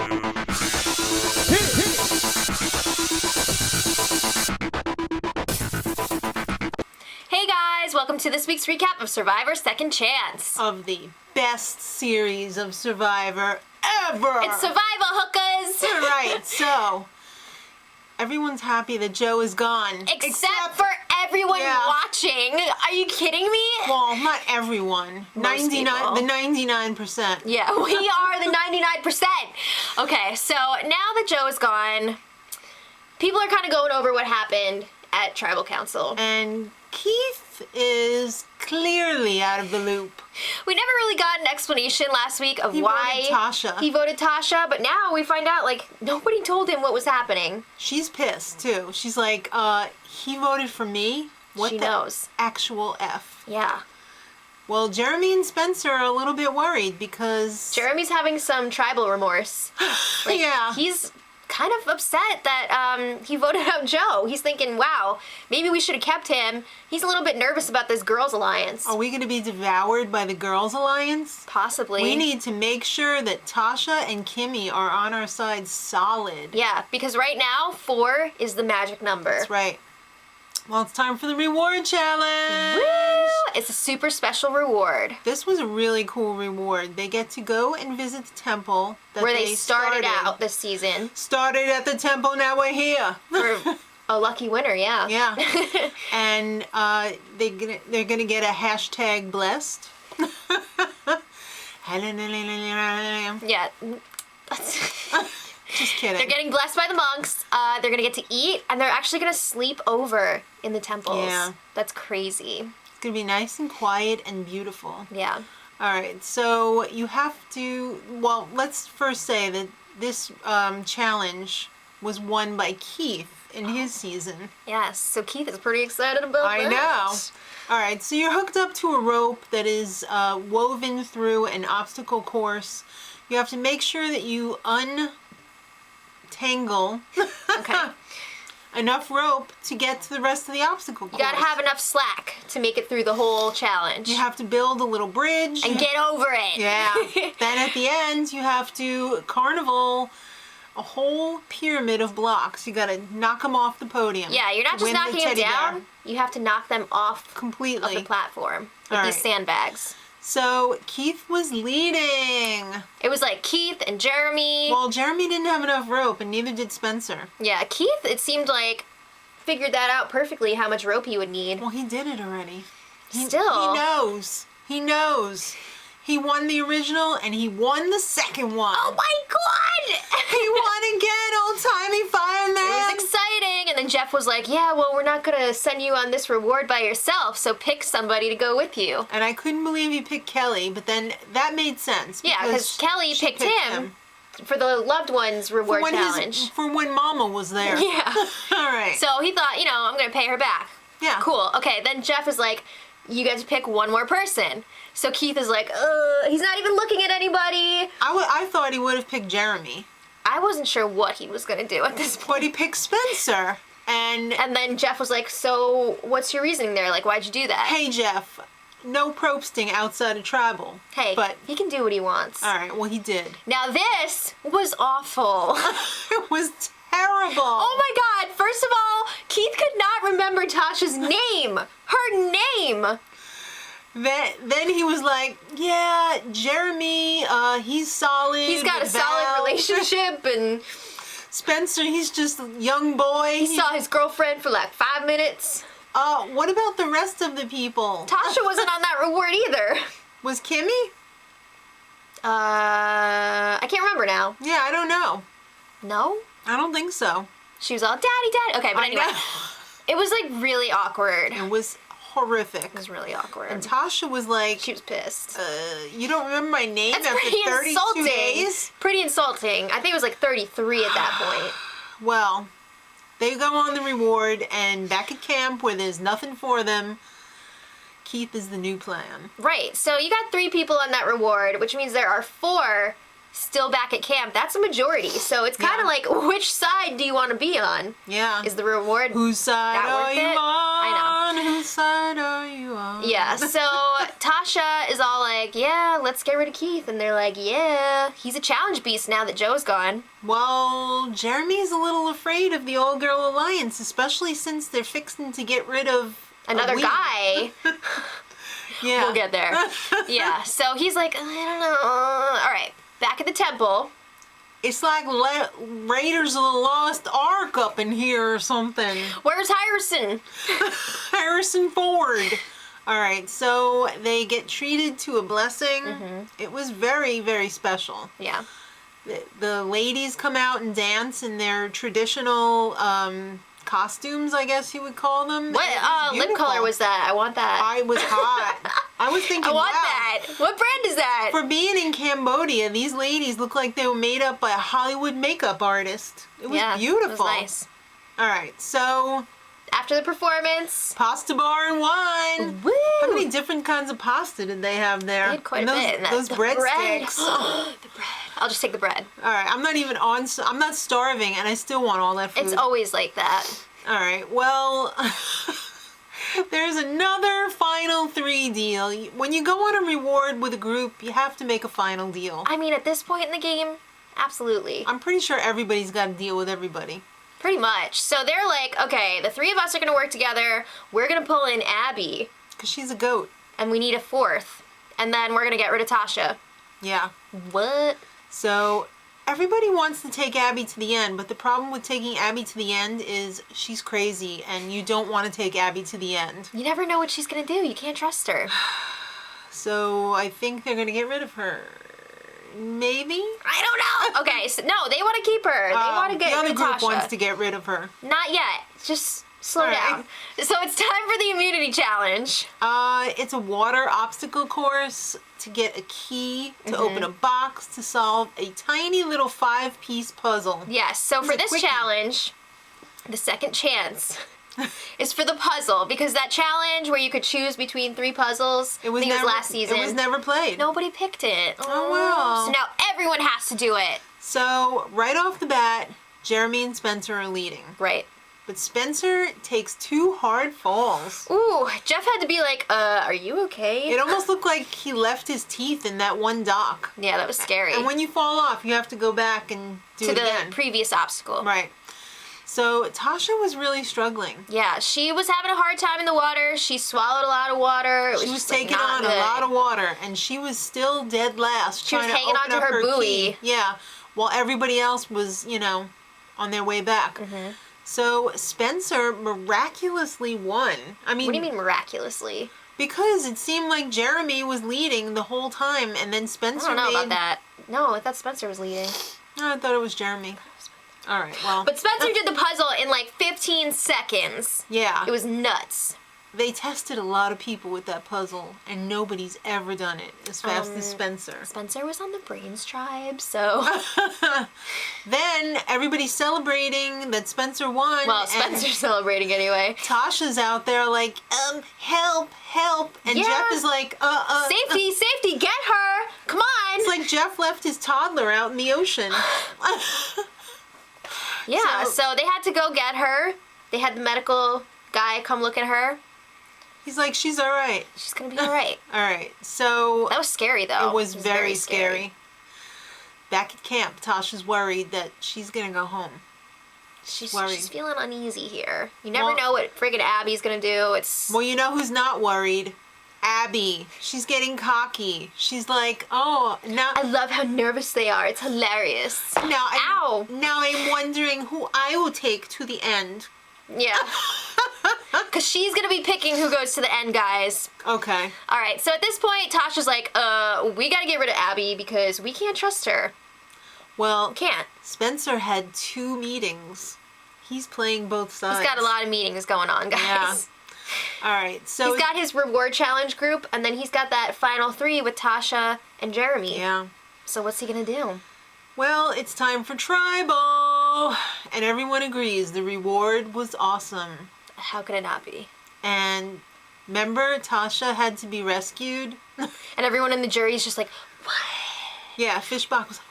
Hey guys, welcome to this week's recap of Survivor Second Chance. Of the best series of Survivor ever! It's Survival Hookers! Right, so everyone's happy that Joe is gone. Except for everyone watching. Are you kidding me? Well, not everyone. Most 99, people. the 99%. Yeah, we are the 99%. Okay, so now that Joe is gone, people are kind of going over what happened at Tribal Council. And Keith is clearly out of the loop. We never really got an explanation last week of He why voted Tasha. he voted Tasha, but now we find out, like, nobody told him what was happening. She's pissed, too. She's like, he voted for me? What She the knows. actual F? Yeah. Well, Jeremy and Spencer are a little bit worried because... Jeremy's having some tribal remorse. Like, yeah. He's kind of upset that he voted out Joe. He's thinking, wow, maybe we should have kept him. He's a little bit nervous about this girls' alliance. Are we going to be devoured by the girls' alliance? Possibly. We need to make sure that Tasha and Kimmy are on our side solid. Yeah, because right now, 4 is the magic number. That's right. Well, it's time for the reward challenge. Woo! It's a super special reward. This was a really cool reward. They get to go and visit the temple that Where they started out this season. Started at the temple, now we're here. For a lucky winner, yeah. Yeah. And they're gonna get a hashtag blessed. Yeah. Just kidding. They're getting blessed by the monks. They're gonna get to eat, and they're actually gonna sleep over in the temples. Yeah. That's crazy. It's gonna be nice and quiet and beautiful. Yeah. All right, so you have to, well, let's first say that this challenge was won by Keith in his season. Yes. So Keith is pretty excited about I that. know. All right, so you're hooked up to a rope that is woven through an obstacle course. You have to make sure that you untangle Okay. enough rope to get to the rest of the obstacle course. You gotta have enough slack to make it through the whole challenge. You have to build a little bridge. and get over it. Yeah. Then at the end, you have to carnival a whole pyramid of blocks. You gotta knock them off the podium. Yeah, you're not to just win the knocking them teddy down. bear. You have to knock them off Completely. of the platform with All these right. sandbags. So Keith was leading. It was like Keith and Jeremy. Well, Jeremy didn't have enough rope, and neither did Spencer. Yeah, Keith, it seemed like, figured that out perfectly, how much rope he would need. Well, he did it already. Still. He knows. He knows. He won the original, and he won the second one. Oh my god! He won again, old-timey fireman. It was exciting, and then Jeff was like, yeah, well, we're not gonna send you on this reward by yourself, so pick somebody to go with you. And I couldn't believe he picked Kelly, but then that made sense. Yeah, because Kelly she picked him for the loved ones reward for when challenge. for when Mama was there. Yeah. All right. So he thought, you know, I'm gonna pay her back. Yeah. Cool. Okay, then Jeff is like, you get to pick one more person. So Keith is like, he's not even looking at anybody. I thought he would have picked Jeremy. I wasn't sure what he was gonna do at this point. But he picked Spencer. And then Jeff was like, so what's your reasoning there? Like, why'd you do that? hey, Jeff, no probsting outside of tribal. Hey, but he can do what he wants. all right, well, he did. Now this was awful. It was terrible. Oh my god, first of all, Keith could not remember Tasha's name. Her name. Then he was like, yeah, Jeremy, he's solid. He's got a with solid Val. relationship, and Spencer, he's just a young boy. he saw his girlfriend for like 5 minutes. What about the rest of the people? Tasha wasn't on that reward either. Was Kimmy? I can't remember now. Yeah, I don't know. No? I don't think so. She was all, daddy, daddy. Okay, but I anyway. know. It was like really awkward. It was horrific. It was really awkward. And Tasha was like, She was pissed. you don't remember my name That's after pretty 32 insulting. days? Pretty insulting. I think it was like 33 at that point. Well, they go on the reward, and back at camp where there's nothing for them, Keith is the new plan. Right. So you got 3 people on that reward, which means there are 4 still back at camp. That's a majority. So it's kind of like, which side do you want to be on? Yeah. Is the reward Whose side that are worth you it? on? I know. on whose side are you on? Yeah, so Tasha is all like, yeah, let's get rid of Keith. And they're like, yeah, he's a challenge beast now that Joe's gone. Well, Jeremy's a little afraid of the all-girl alliance, especially since they're fixing to get rid of Another guy. Yeah. We'll get there. Yeah, so he's like, I don't know. All right, back at the temple. It's like Raiders of the Lost Ark up in here or something. Where's Harrison? Harrison Ford. All right, so they get treated to a blessing. It was very, very special. Yeah. The ladies come out and dance in their traditional costumes, I guess you would call them. What lip color was that? I want that. I was hot. I was thinking, I want wow. that. What brand is that? For being in Cambodia, these ladies look like they were made up by a Hollywood makeup artist. It was beautiful. It was nice. All right, so After the performance. pasta bar and wine. Woo! How many different kinds of pasta did they have there? They had quite And a bit. And those the breadsticks. the bread. I'll just take the bread. All right, I'm not starving, and I still want all that food. It's always like that. All right, well, there's another final 3 deal. When you go on a reward with a group, you have to make a final deal. I mean, at this point in the game, absolutely. I'm pretty sure everybody's got to deal with everybody. Pretty much. So they're like, okay, the 3 of us are going to work together. We're going to pull in Abby. Because she's a goat. And we need a 4th. And then we're going to get rid of Tasha. Yeah. What? So everybody wants to take Abby to the end, but the problem with taking Abby to the end is she's crazy, and you don't want to take Abby to the end. You never know what she's going to do. You can't trust her. So I think they're going to get rid of her. Maybe? I don't know. Okay, so no, they want to keep her. They want to get the rid other of group Tasha. wants to get rid of her. Not yet. Just slow All right. down. So it's time for the immunity challenge. It's a water obstacle course to get a key, to open a box, to solve a tiny little 5-piece puzzle. Yes, so for a this quickie. challenge, the second chance is for the puzzle, because that challenge where you could choose between 3 puzzles, I think it was last season. It was never played. Nobody picked it. Oh, well. So now everyone has to do it. So right off the bat, Jeremy and Spencer are leading. Right. But Spencer takes 2 hard falls. Ooh, Jeff had to be like, are you okay? It almost looked like he left his teeth in that one dock. Yeah, that was scary. And when you fall off, you have to go back and do to it the again. previous obstacle. Right. So Tasha was really struggling. Yeah, she was having a hard time in the water. She swallowed a lot of water. It She was just, like, taking not on good. a lot of water, and she was still dead last. She was trying to hanging open onto up her buoy. key. Yeah, while everybody else was, on their way back. So Spencer miraculously won. I mean, What do you mean miraculously? because it seemed like Jeremy was leading the whole time, and then I Spencer don't know made... about that. No, I thought Spencer was leading. Oh, I thought it was Jeremy. All right, well... But Spencer did the puzzle in like 15 seconds. Yeah. It was nuts. They tested a lot of people with that puzzle, and nobody's ever done it as fast as Spencer. Spencer was on the Brains tribe, so... Then everybody's celebrating that Spencer won. Well, and Spencer's celebrating anyway. Tasha's out there like, help, help. And Yeah. Jeff is like, Safety, safety, get her! Come on! It's like Jeff left his toddler out in the ocean. Yeah, So- so they had to go get her. They had the medical guy come look at her. He's like, she's all right. She's gonna be alright. All right, so That was scary, though. it was very scary. Back at camp, Tasha's worried that she's going to go home. She's worried. feeling uneasy here. You never Well- know what friggin' Abby's gonna do. It's... Well, you know who's not worried? Abby. She's getting cocky. She's like, oh, now... I love how nervous they are. It's hilarious. Ow! Now I'm wondering who I will take to the end. Yeah. Because she's going to be picking who goes to the end, guys. Okay. All right, so at this point, Tasha's like, we got to get rid of Abby because we can't trust her. Well, Can't. Spencer had 2 meetings. He's playing both sides. He's got a lot of meetings going on, guys. Yeah. All right, so... He's got his reward challenge group, and then he's got that final 3 with Tasha and Jeremy. Yeah. So what's he going to do? Well, it's time for tribal. And everyone agrees the reward was awesome. How could it not be? And remember, Tasha had to be rescued? And everyone in the jury is just like, what? Yeah, Fishbach was like,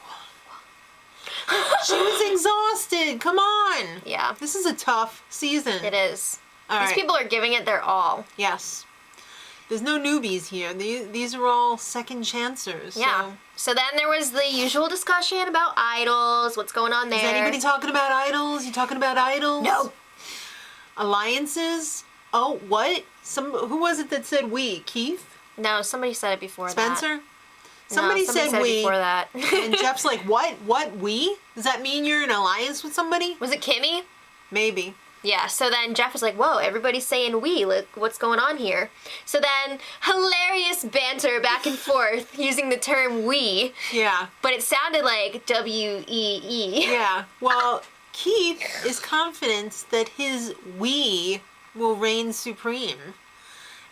whoa. She was exhausted. Come on. Yeah, This is a tough season. it is. All These right. people are giving it their all. Yes. There's no newbies here. These are all second chancers. Yeah. So then there was the usual discussion about idols. What's going on there? Is anybody talking about idols? You talking about idols? No. Alliances? Oh, what? Who was it that said we? Keith? No, somebody said it before Spencer? that. Somebody said it we. before that. And Jeff's like, what? What? We? Does that mean you're in an alliance with somebody? Was it Kimmy? Maybe. Yeah, so then Jeff was like, whoa, everybody's saying we. Like, what's going on here? So then, hilarious banter back and forth using the term we. Yeah. But it sounded like W-E-E. Yeah. Well, Keith is confident that his we will reign supreme.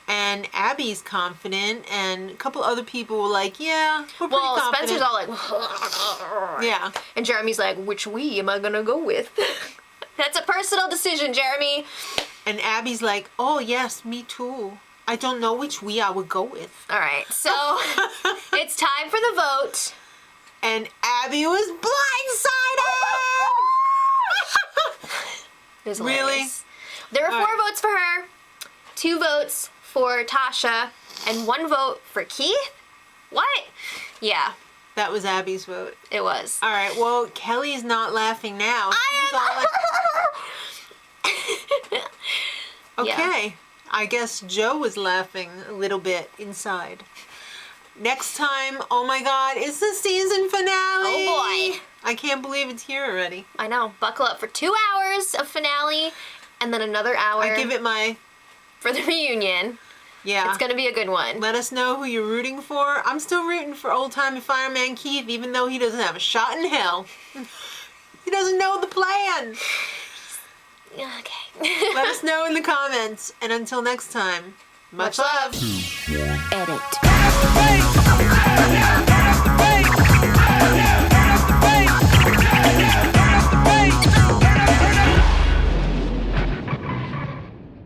And Abby's confident, and a couple other people were like, yeah, we're pretty Well, confident. Spencer's all like, Yeah. and Jeremy's like, which we am I gonna go with? That's a personal decision, Jeremy. And Abby's like, oh, yes, me too. I don't know which we I would go with. All right, so it's time for the vote. And Abby was blindsided! It was Really? hilarious. There were 4 All right. votes for her, 2 votes for Tasha, and 1 vote for Keith? What? Yeah, That was Abby's vote. it was. All right, well, Kelly's not laughing now. She's all like, okay. I guess Joe was laughing a little bit inside. Next time, oh my God, it's the season finale. Oh boy. I can't believe it's here already. I know. Buckle up for 2 hours of finale, and then another hour I give it my, for the reunion. yeah. It's gonna be a good one. Let us know who you're rooting for. I'm still rooting for old-timey fireman Keith, even though he doesn't have a shot in hell. He doesn't know the plan. Okay. Let us know in the comments. And until next time, much love. Edit.